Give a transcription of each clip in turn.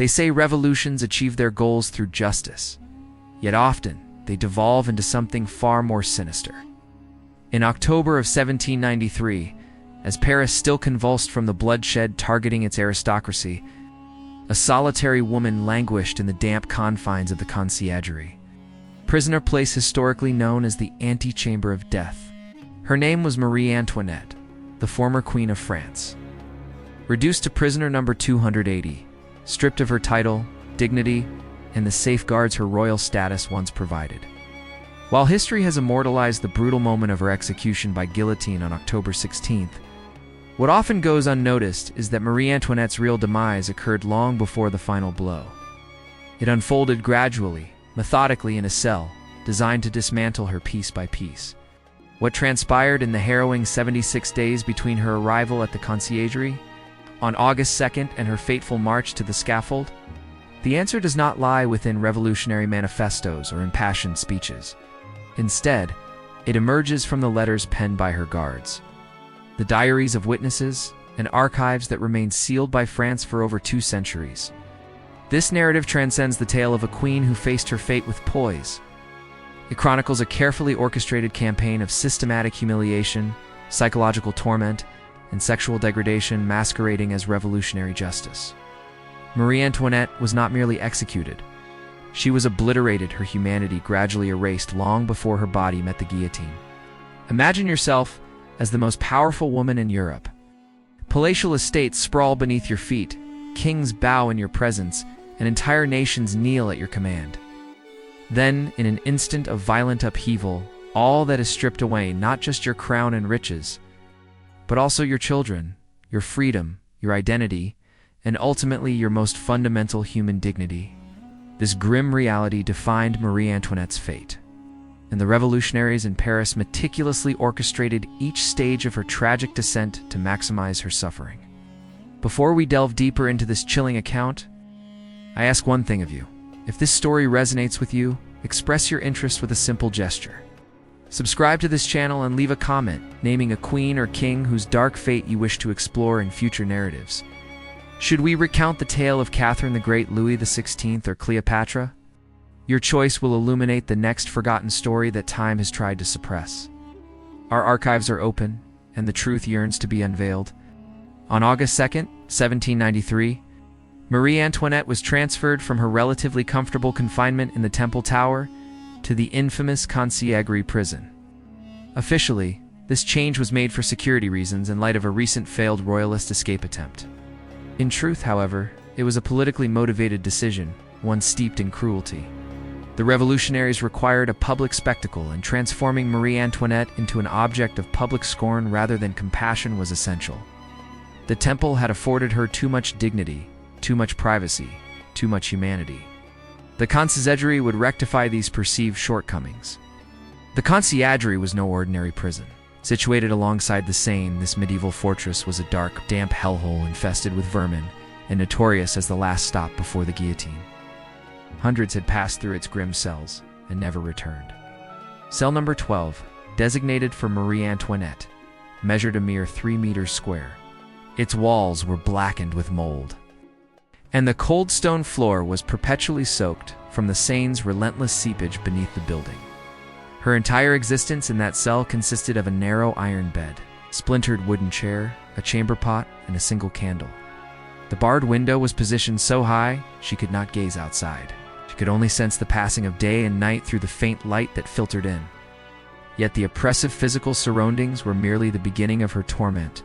They say revolutions achieve their goals through justice, yet often they devolve into something far more sinister. In October of 1793, as Paris still convulsed from the bloodshed targeting its aristocracy, a solitary woman languished in the damp confines of the Conciergerie, prisoner place historically known as the antechamber of death. Her name was Marie Antoinette, the former Queen of France. Reduced to prisoner number 280, stripped of her title, dignity, and the safeguards her royal status once provided. While history has immortalized the brutal moment of her execution by guillotine on October 16th, what often goes unnoticed is that Marie Antoinette's real demise occurred long before the final blow. It unfolded gradually, methodically in a cell, designed to dismantle her piece by piece. What transpired in the harrowing 76 days between her arrival at the Conciergerie, on August 2nd, and her fateful march to the scaffold? The answer does not lie within revolutionary manifestos or impassioned speeches. Instead, it emerges from the letters penned by her guards, the diaries of witnesses, and archives that remain sealed by France for over 2 centuries. This narrative transcends the tale of a queen who faced her fate with poise. It chronicles a carefully orchestrated campaign of systematic humiliation, psychological torment, and sexual degradation masquerading as revolutionary justice. Marie Antoinette was not merely executed. She was obliterated, her humanity gradually erased long before her body met the guillotine. Imagine yourself as the most powerful woman in Europe. Palatial estates sprawl beneath your feet, kings bow in your presence, and entire nations kneel at your command. Then, in an instant of violent upheaval, all that is stripped away, not just your crown and riches, but also your children, your freedom, your identity, and ultimately your most fundamental human dignity. This grim reality defined Marie Antoinette's fate, and the revolutionaries in Paris meticulously orchestrated each stage of her tragic descent to maximize her suffering. Before we delve deeper into this chilling account, I ask one thing of you. If this story resonates with you, express your interest with a simple gesture. Subscribe to this channel and leave a comment, naming a queen or king whose dark fate you wish to explore in future narratives. Should we recount the tale of Catherine the Great, Louis XVI, or Cleopatra? Your choice will illuminate the next forgotten story that time has tried to suppress. Our archives are open, and the truth yearns to be unveiled. On August 2nd, 1793, Marie Antoinette was transferred from her relatively comfortable confinement in the Temple Tower to the infamous Conciergerie prison. Officially, this change was made for security reasons in light of a recent failed royalist escape attempt. In truth, however, it was a politically motivated decision, one steeped in cruelty. The revolutionaries required a public spectacle, and transforming Marie Antoinette into an object of public scorn rather than compassion was essential. The temple had afforded her too much dignity, too much privacy, too much humanity. The Conciergerie would rectify these perceived shortcomings. The Conciergerie was no ordinary prison. Situated alongside the Seine, this medieval fortress was a dark, damp hellhole infested with vermin and notorious as the last stop before the guillotine. Hundreds had passed through its grim cells and never returned. Cell number 12, designated for Marie Antoinette, measured a mere 3 meters square. Its walls were blackened with mold, and the cold stone floor was perpetually soaked from the Seine's relentless seepage beneath the building. Her entire existence in that cell consisted of a narrow iron bed, splintered wooden chair, a chamber pot, and a single candle. The barred window was positioned so high she could not gaze outside. She could only sense the passing of day and night through the faint light that filtered in. Yet the oppressive physical surroundings were merely the beginning of her torment.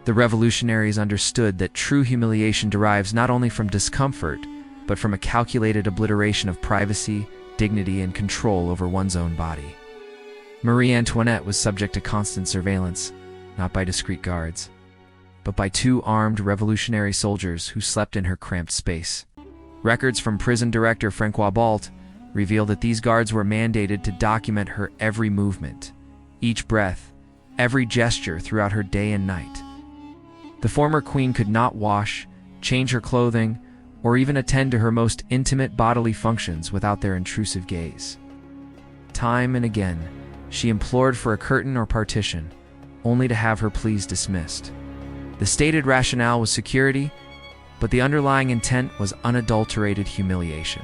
The revolutionaries understood that true humiliation derives not only from discomfort, but from a calculated obliteration of privacy, dignity, and control over one's own body. Marie Antoinette was subject to constant surveillance, not by discreet guards, but by 2 armed revolutionary soldiers who slept in her cramped space. Records from prison director Francois Balt reveal that these guards were mandated to document her every movement, each breath, every gesture throughout her day and night. The former queen could not wash, change her clothing, or even attend to her most intimate bodily functions without their intrusive gaze. Time and again, she implored for a curtain or partition, only to have her pleas dismissed. The stated rationale was security, but the underlying intent was unadulterated humiliation.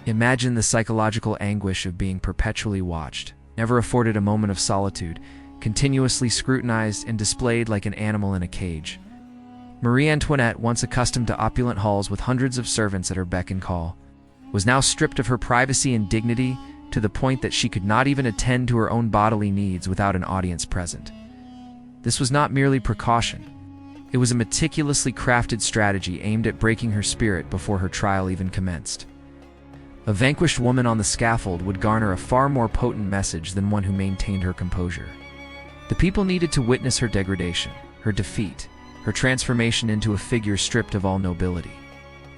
Imagine the psychological anguish of being perpetually watched, never afforded a moment of solitude, continuously scrutinized and displayed like an animal in a cage. Marie Antoinette, once accustomed to opulent halls with hundreds of servants at her beck and call, was now stripped of her privacy and dignity to the point that she could not even attend to her own bodily needs without an audience present. This was not merely precaution. It was a meticulously crafted strategy aimed at breaking her spirit before her trial even commenced. A vanquished woman on the scaffold would garner a far more potent message than one who maintained her composure. The people needed to witness her degradation, her defeat, her transformation into a figure stripped of all nobility.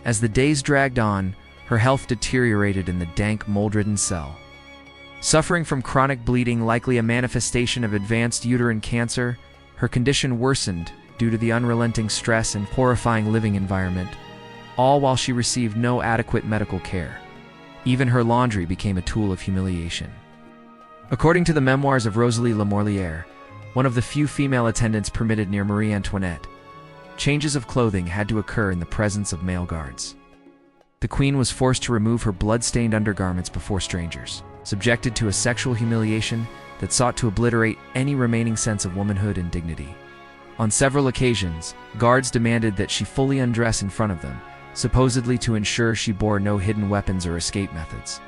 As the days dragged on, her health deteriorated in the dank, mold-ridden cell. Suffering from chronic bleeding, likely a manifestation of advanced uterine cancer, her condition worsened due to the unrelenting stress and horrifying living environment, all while she received no adequate medical care. Even her laundry became a tool of humiliation. According to the memoirs of Rosalie Lamorlière, one of the few female attendants permitted near Marie Antoinette, changes of clothing had to occur in the presence of male guards. The queen was forced to remove her blood-stained undergarments before strangers, subjected to a sexual humiliation that sought to obliterate any remaining sense of womanhood and dignity. On several occasions, guards demanded that she fully undress in front of them, supposedly to ensure she bore no hidden weapons or escape methods.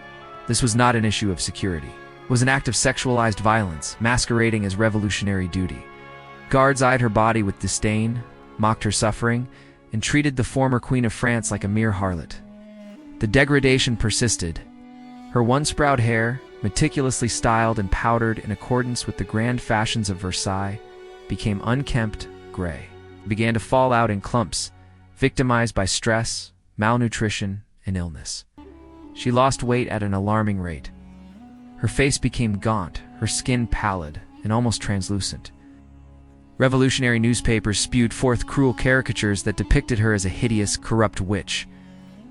This was not an issue of security. It was an act of sexualized violence, masquerading as revolutionary duty. Guards eyed her body with disdain, mocked her suffering, and treated the former Queen of France like a mere harlot. The degradation persisted. Her once proud hair, meticulously styled and powdered in accordance with the grand fashions of Versailles, became unkempt, gray. It began to fall out in clumps, victimized by stress, malnutrition, and illness. She lost weight at an alarming rate. Her face became gaunt, her skin pallid, and almost translucent. Revolutionary newspapers spewed forth cruel caricatures that depicted her as a hideous, corrupt witch,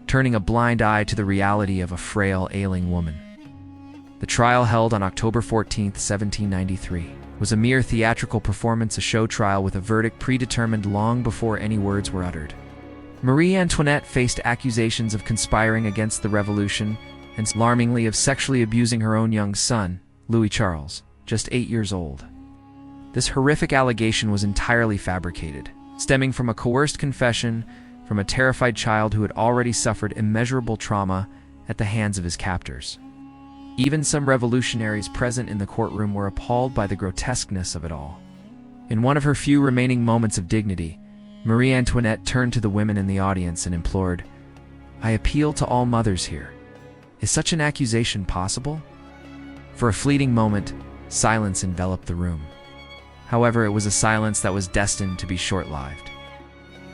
turning a blind eye to the reality of a frail, ailing woman. The trial, held on October 14, 1793, was a mere theatrical performance, a show trial with a verdict predetermined long before any words were uttered. Marie Antoinette faced accusations of conspiring against the revolution and, alarmingly, of sexually abusing her own young son, Louis Charles, just 8 years old. This horrific allegation was entirely fabricated, stemming from a coerced confession from a terrified child who had already suffered immeasurable trauma at the hands of his captors. Even some revolutionaries present in the courtroom were appalled by the grotesqueness of it all. In one of her few remaining moments of dignity, Marie Antoinette turned to the women in the audience and implored, "I appeal to all mothers here. Is such an accusation possible?" For a fleeting moment, silence enveloped the room. However, it was a silence that was destined to be short-lived.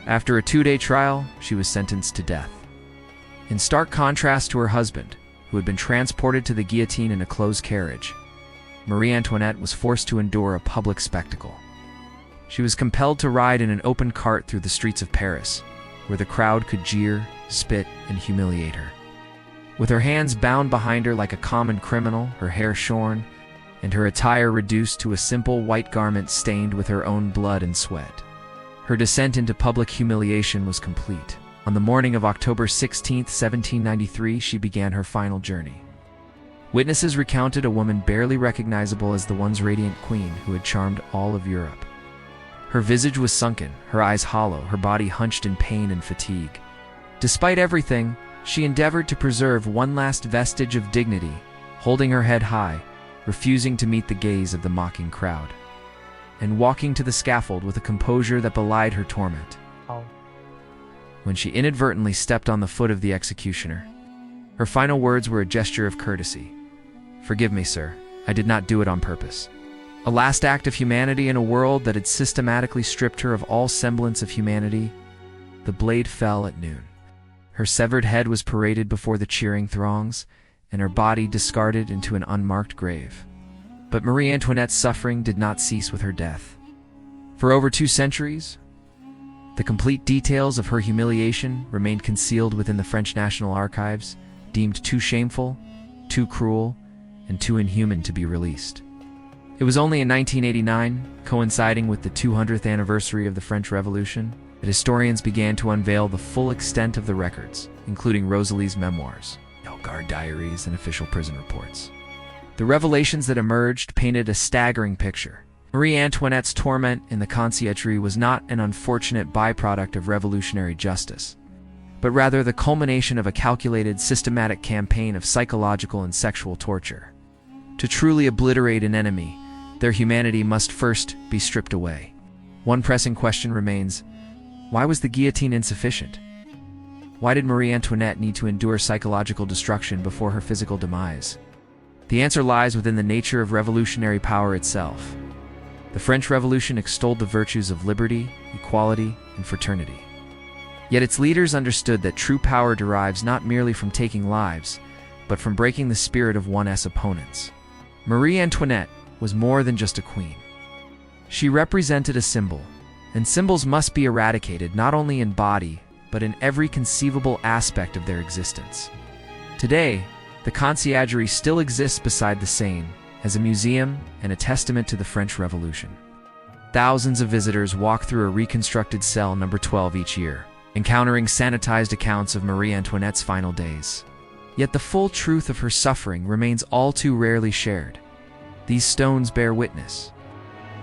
After a 2-day trial, she was sentenced to death. In stark contrast to her husband, who had been transported to the guillotine in a closed carriage, Marie Antoinette was forced to endure a public spectacle. She was compelled to ride in an open cart through the streets of Paris, where the crowd could jeer, spit, and humiliate her. With her hands bound behind her like a common criminal, her hair shorn, and her attire reduced to a simple white garment stained with her own blood and sweat, her descent into public humiliation was complete. On the morning of October 16, 1793, she began her final journey. Witnesses recounted a woman barely recognizable as the once radiant queen who had charmed all of Europe. Her visage was sunken, her eyes hollow, her body hunched in pain and fatigue. Despite everything, she endeavored to preserve one last vestige of dignity, holding her head high, refusing to meet the gaze of the mocking crowd, and walking to the scaffold with a composure that belied her torment. When she inadvertently stepped on the foot of the executioner, her final words were a gesture of courtesy. "Forgive me, sir. I did not do it on purpose." A last act of humanity in a world that had systematically stripped her of all semblance of humanity. The blade fell at noon. Her severed head was paraded before the cheering throngs, and her body discarded into an unmarked grave. But Marie Antoinette's suffering did not cease with her death. For over 2 centuries, the complete details of her humiliation remained concealed within the French National Archives, deemed too shameful, too cruel, and too inhuman to be released. It was only in 1989, coinciding with the 200th anniversary of the French Revolution, that historians began to unveil the full extent of the records, including Rosalie's memoirs, guard diaries, and official prison reports. The revelations that emerged painted a staggering picture. Marie Antoinette's torment in the Conciergerie was not an unfortunate byproduct of revolutionary justice, but rather the culmination of a calculated, systematic campaign of psychological and sexual torture. To truly obliterate an enemy, their humanity must first be stripped away. One pressing question remains: why was the guillotine insufficient? Why did Marie Antoinette need to endure psychological destruction before her physical demise? The answer lies within the nature of revolutionary power itself. The French Revolution extolled the virtues of liberty, equality, and fraternity. Yet its leaders understood that true power derives not merely from taking lives, but from breaking the spirit of one's opponents. Marie Antoinette was more than just a queen. She represented a symbol, and symbols must be eradicated not only in body, but in every conceivable aspect of their existence. Today, the Conciergerie still exists beside the Seine as a museum and a testament to the French Revolution. Thousands of visitors walk through a reconstructed cell number 12 each year, encountering sanitized accounts of Marie Antoinette's final days. Yet the full truth of her suffering remains all too rarely shared. These stones bear witness.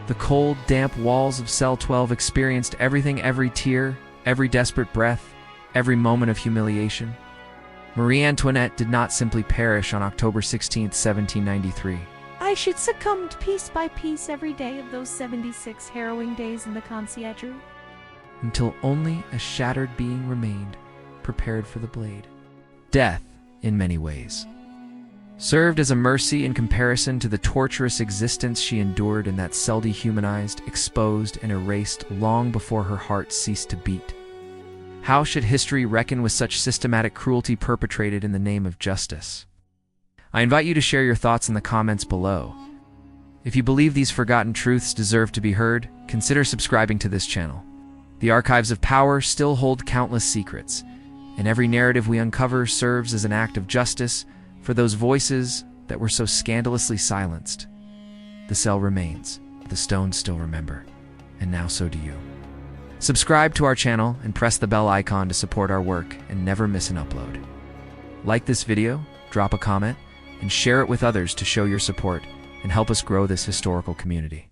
The cold, damp walls of cell 12 experienced everything: every tear, every desperate breath, every moment of humiliation. Marie Antoinette did not simply perish on October 16, 1793. She succumbed piece by piece every day of those 76 harrowing days in the Conciergerie, until only a shattered being remained, prepared for the blade. Death, in many ways, served as a mercy in comparison to the torturous existence she endured in that cell, dehumanized, exposed, and erased long before her heart ceased to beat. How should history reckon with such systematic cruelty perpetrated in the name of justice? I invite you to share your thoughts in the comments below. If you believe these forgotten truths deserve to be heard, consider subscribing to this channel. The archives of power still hold countless secrets, and every narrative we uncover serves as an act of justice for those voices that were so scandalously silenced. The cell remains, the stones still remember, and now so do you. Subscribe to our channel and press the bell icon to support our work and never miss an upload. Like this video, drop a comment, and share it with others to show your support and help us grow this historical community.